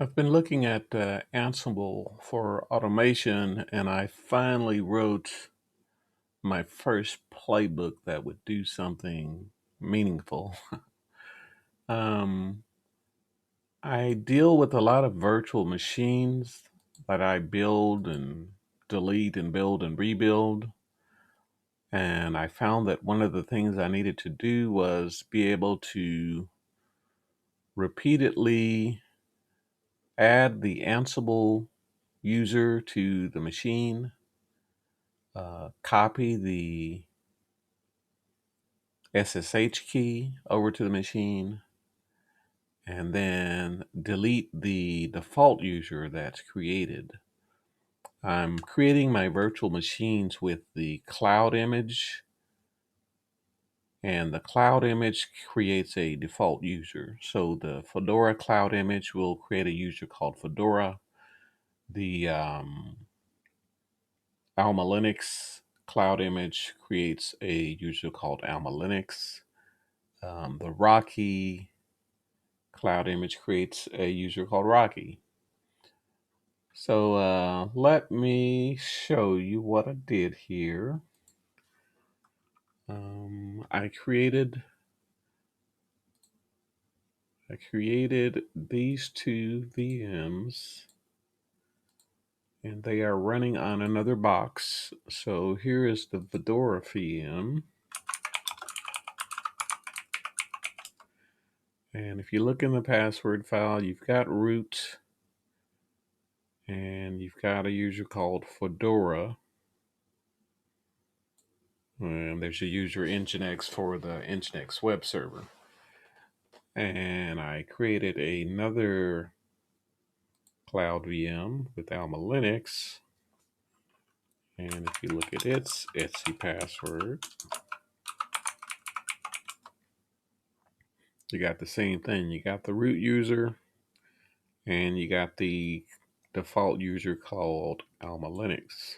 I've been looking at Ansible for automation, and I finally wrote my first playbook that would do something meaningful. um, I deal with a lot of virtual machines that I build and delete and build and rebuild. And I found that one of the things I needed to do was be able to repeatedly add the Ansible user to the machine, copy the SSH key over to the machine, and then delete the default user that's created. I'm creating my virtual machines with the cloud image, and the cloud image creates a default user. So the Fedora cloud image will create a user called Fedora. The Alma Linux cloud image creates a user called Alma Linux. The Rocky cloud image creates a user called Rocky. So let me show you what I did here. I created these two VMs, and they are running on another box. So here is the Fedora VM. And if you look in the password file, you've got root, and you've got a user called Fedora. And there's a user Nginx for the Nginx web server. And I created another cloud VM with Alma Linux. And if you look at its etc password, you got the same thing. You got the root user, and you got the default user called Alma Linux.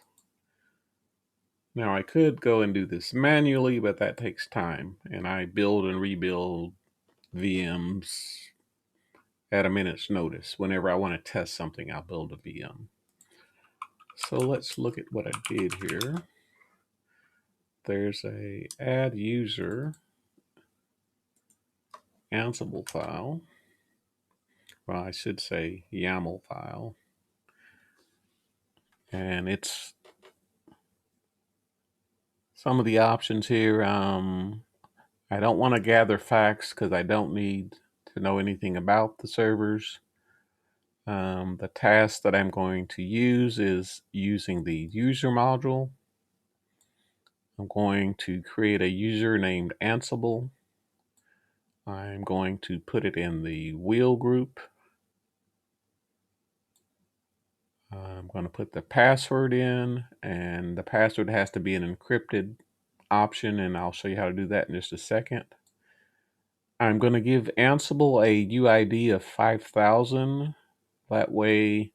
Now I could go and do this manually, but that takes time. And I build and rebuild VMs at a minute's notice. Whenever I want to test something, I'll build a VM. So let's look at what I did here. There's a add user Ansible file. Well, I should say YAML file. And it's some of the options here. I don't want to gather facts because I don't need to know anything about the servers. The task that I'm going to use is using the user module. I'm going to create a user named Ansible. I'm going to put it in the wheel group. I'm going to put the password in, and the password has to be an encrypted option, and I'll show you how to do that in just a second. I'm going to give Ansible a UID of 5000. That way,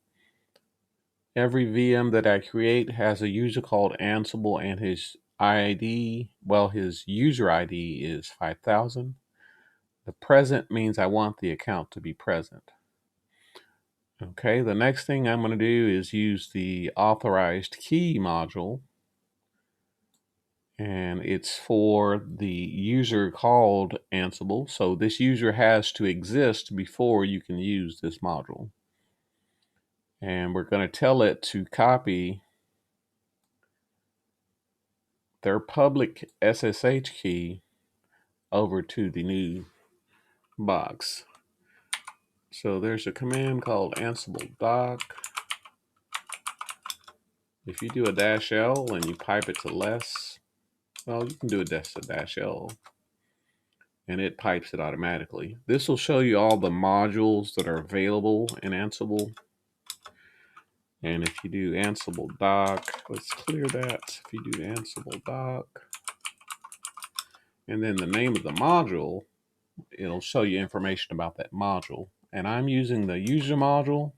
every VM that I create has a user called Ansible, and his ID, well, his user ID is 5000. The present means I want the account to be present. Okay, the next thing I'm going to do is use the authorized key module, and it's for the user called Ansible. So this user has to exist before you can use this module. And we're going to tell it to copy their public SSH key over to the new box. So there's a command called Ansible doc. If you do a -L and you pipe it to less, well, you can do a -L, and it pipes it automatically. This will show you all the modules that are available in Ansible. And if you do Ansible doc, let's clear that. If you do Ansible doc, and then the name of the module, it'll show you information about that module. And I'm using the user module.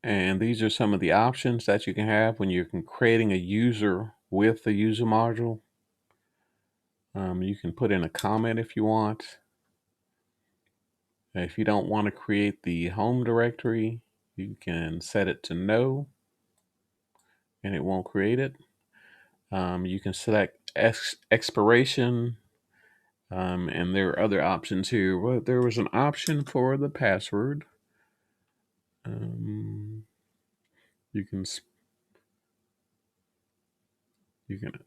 And these are some of the options that you can have when you're creating a user with the user module. You can put in a comment if you want. If you don't want to create the home directory, you can set it to no and it won't create it. You can select expiration, and there are other options here. Well, there was an option for the password. You can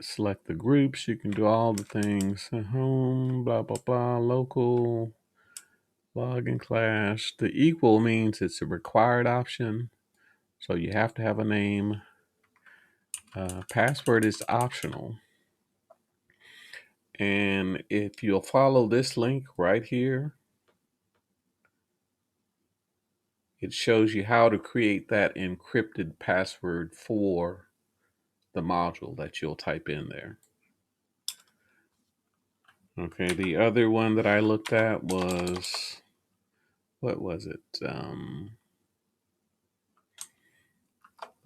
select the groups. You can do all the things. Home, blah blah blah, local, login class. The equal means it's a required option, so you have to have a name. Password is optional. And if you'll follow this link right here, it shows you how to create that encrypted password for the module that you'll type in there. Okay, the other one that I looked at was, what was it?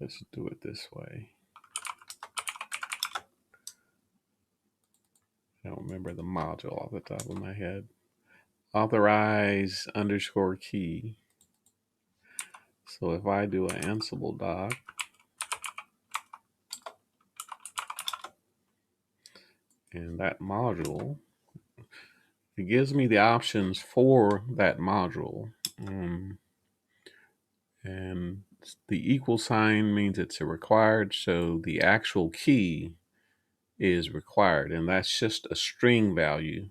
Let's do it this way. I don't remember the module off the top of my head. Authorize underscore key. So if I do an Ansible doc, and that module, it gives me the options for that module. And the equal sign means it's a required, so the actual key is required, and that's just a string value.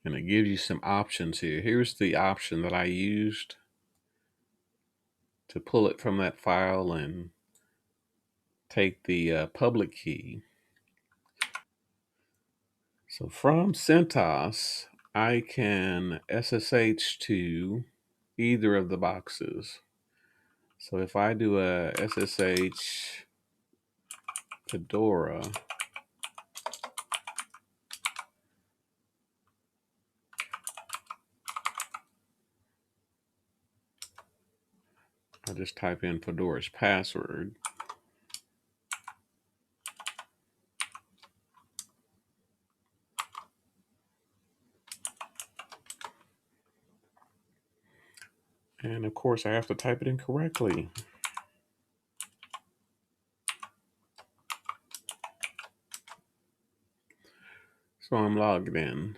And it gives you some options here. Here's the option that I used to pull it from that file and take the public key. So from CentOS, I can SSH to either of the boxes. So if I do a SSH Fedora, I just type in Fedora's password. And of course, I have to type it in correctly. So I'm logged in.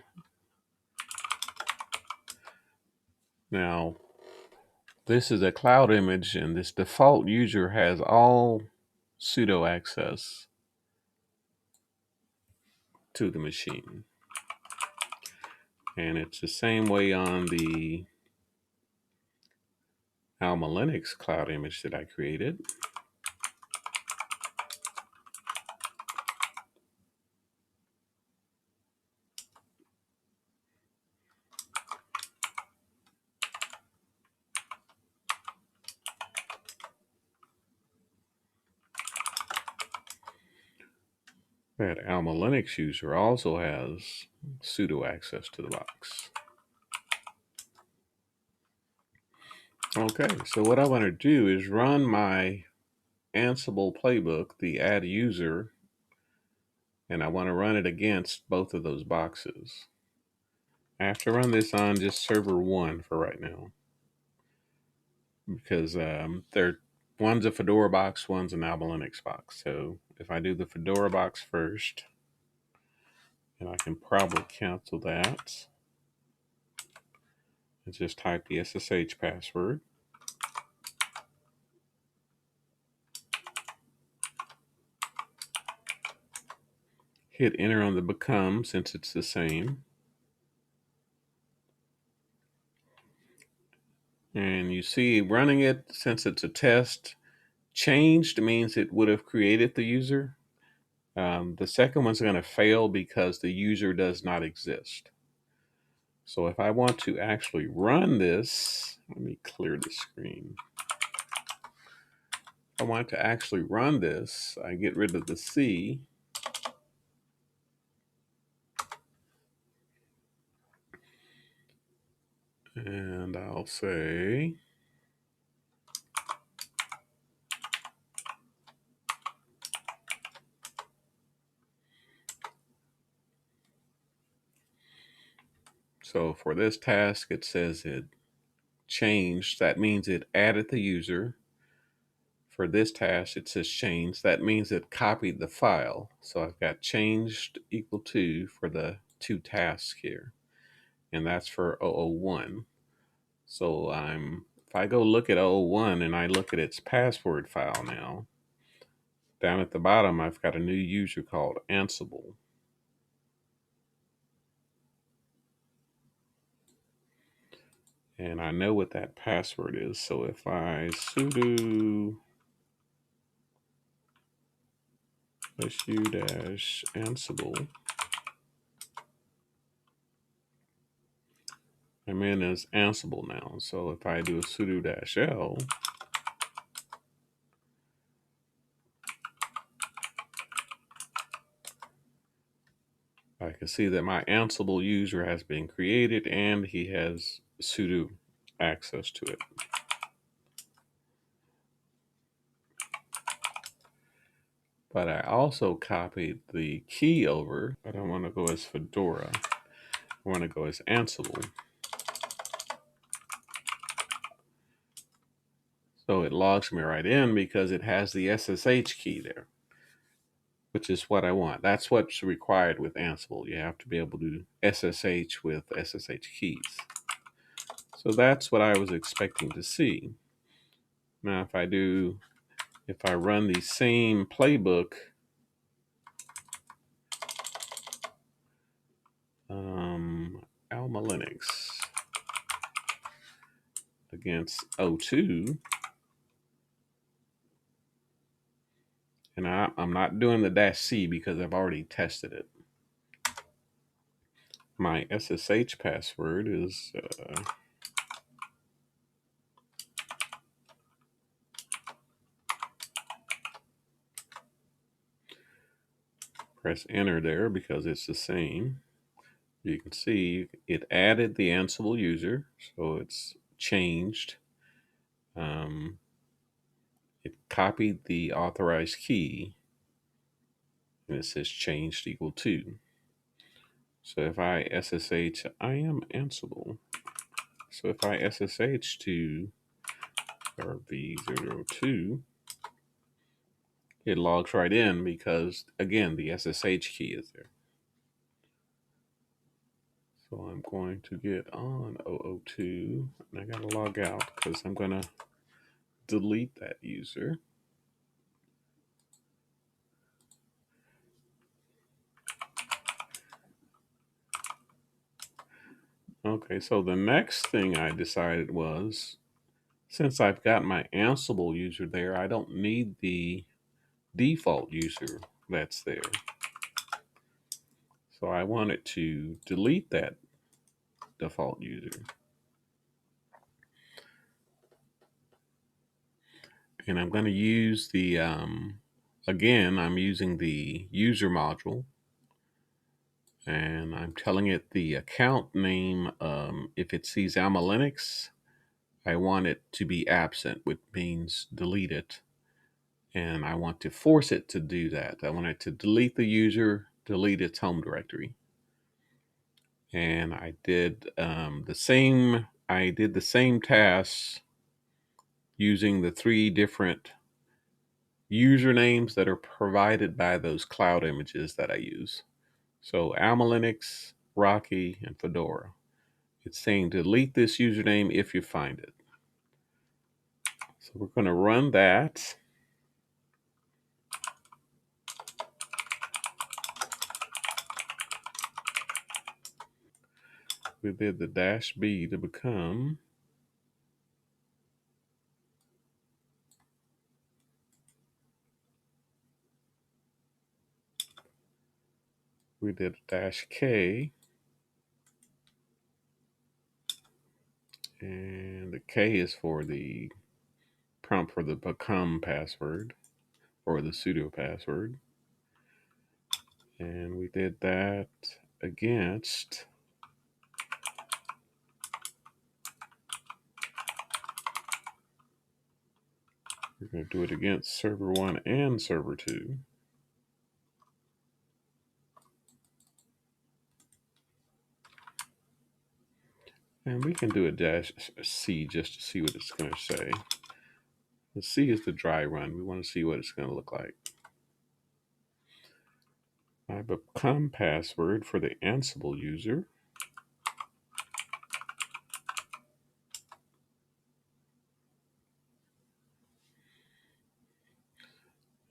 Now, this is a cloud image, and this default user has all sudo access to the machine. And it's the same way on the Alma Linux cloud image that I created. That Alma Linux user also has sudo access to the box. Okay, so what I want to do is run my Ansible Playbook, the add user, and I want to run it against both of those boxes. I have to run this on just server 1 for right now, because one's a Fedora box, one's an Alma Linux box. So if I do the Fedora box first, and I can probably cancel that, and just type the SSH password. Hit enter on the become since it's the same. And you see running it, since it's a test, changed means it would have created the user. The second one's going to fail because the user does not exist. So if I want to actually run this, let me clear the screen. If I want to actually run this, I get rid of the C. And I'll say So for this task, it says it changed. That means it added the user. For this task, it says change. That means it copied the file. So I've got changed equal to for the two tasks here. And that's for 001. So if I go look at 001 and I look at its password file now, down at the bottom, I've got a new user called Ansible. And I know what that password is. So if I sudo su-ansible, I'm in as Ansible now. So if I do a sudo-l, I can see that my Ansible user has been created and he has sudo access to it. But I also copied the key over. I don't want to go as Fedora. I want to go as Ansible. So it logs me right in because it has the SSH key there, which is what I want. That's what's required with Ansible. You have to be able to SSH with SSH keys. So that's what I was expecting to see. Now, if I run the same playbook, Alma Linux against O2, and I'm not doing the -C because I've already tested it. My SSH password is press enter there because it's the same. You can see it added the Ansible user, so it's changed. It copied the authorized key, and it says changed equal to. So if I SSH, I am Ansible. So if I SSH to RV02, it logs right in because, again, the SSH key is there. So I'm going to get on 002, and I got to log out because I'm going to delete that user. Okay, so the next thing I decided was, since I've got my Ansible user there, I don't need the default user that's there. So I wanted to delete that default user. And I'm going to use the, again, I'm using the user module. And I'm telling it the account name, if it sees Alma Linux, I want it to be absent, which means delete it. And I want to force it to do that. I want it to delete the user, delete its home directory. And I did the same. I did the same tasks using the 3 different usernames that are provided by those cloud images that I use. So Alma Linux, Rocky, and Fedora. It's saying delete this username if you find it. So we're going to run that. We did the -B to become. We did a -K. And the K is for the prompt for the become password or the sudo password. And we did that against we're going to do it against server 1 and server 2. And we can do a -C just to see what it's going to say. The C is the dry run. We want to see what it's going to look like. I have a com password for the Ansible user.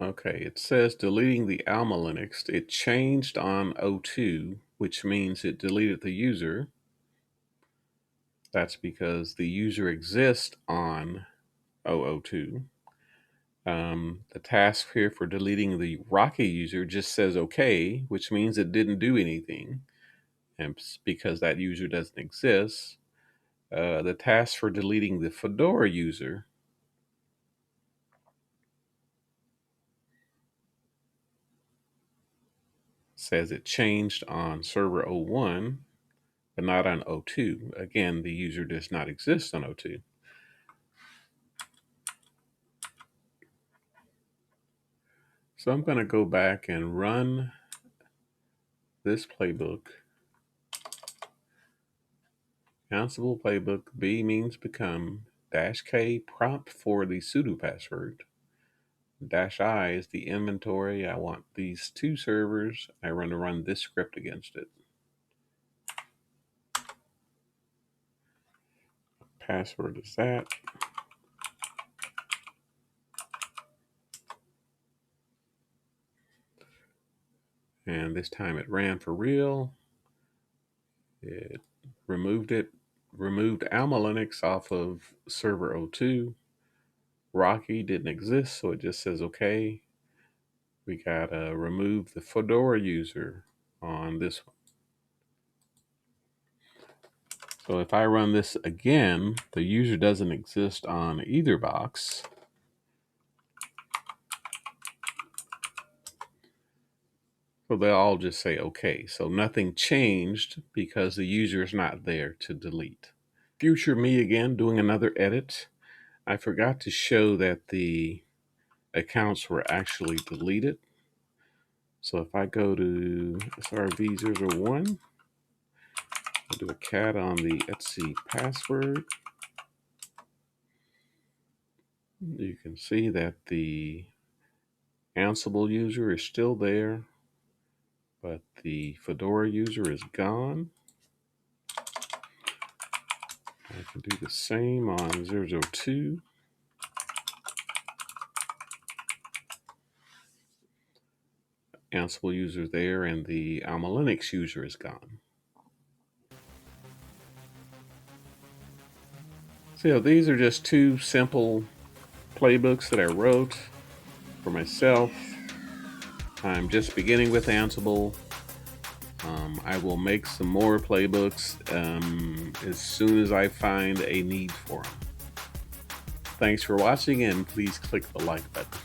Okay, it says deleting the Alma Linux. It changed on 02, which means it deleted the user. That's because the user exists on 002. The task here for deleting the Rocky user just says okay, which means it didn't do anything. And because that user doesn't exist, the task for deleting the Fedora user says it changed on server 01, but not on 02. Again, the user does not exist on 02. So I'm going to go back and run this playbook. Ansible Playbook, B means become, -K prompt for the sudo password. -I is the inventory. I want these two servers. I want to run this script against it. Password is that. And this time it ran for real. It removed Alma Linux off of server 02. Rocky didn't exist, so it just says okay. We gotta remove the Fedora user on this one. So if I run this again, the user doesn't exist on either box. So they'll all just say okay. So nothing changed because the user is not there to delete. Future me again, doing another edit. I forgot to show that the accounts were actually deleted. So if I go to srv001, I'll do a cat on the etc password. You can see that the Ansible user is still there, but the Fedora user is gone. I can do the same on 002. Ansible user there, and the Alma Linux user is gone. So these are just two simple playbooks that I wrote for myself. I'm just beginning with Ansible. I will make some more playbooks as soon as I find a need for them. Thanks for watching, and please click the like button.